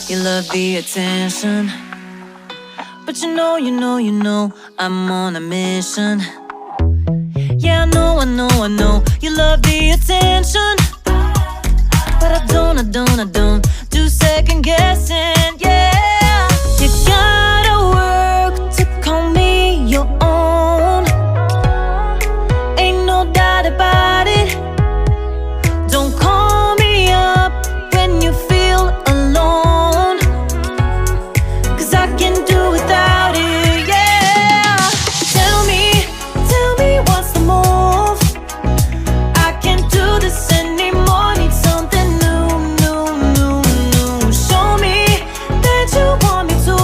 you love the attention. But you know, I'm on a mission. Yeah, I know, you love the attention. But I don't do second guessing, yeah. You gotta work to call me your own. Ain't no doubt about it. Don't call me up when you feel alone, 'cause I can do without it, yeah. Tell me what's the move? I can't do this anymore, need something new. Show me that you want me to.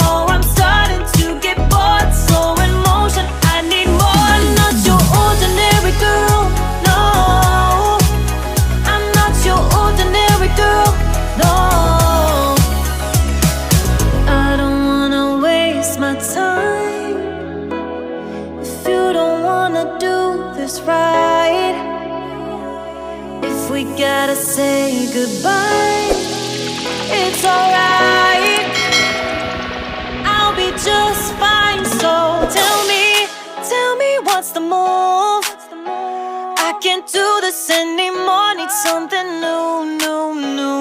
Oh, I'm starting to get bored, slow in motion, I need more. Not your ordinary girl, no. I'm not your ordinary girl, no. I don't wanna waste my time if you don't wanna do this right. If we gotta say goodbye, it's alright. I'll be just fine. So tell me what's the move? I can't do this anymore, need something new.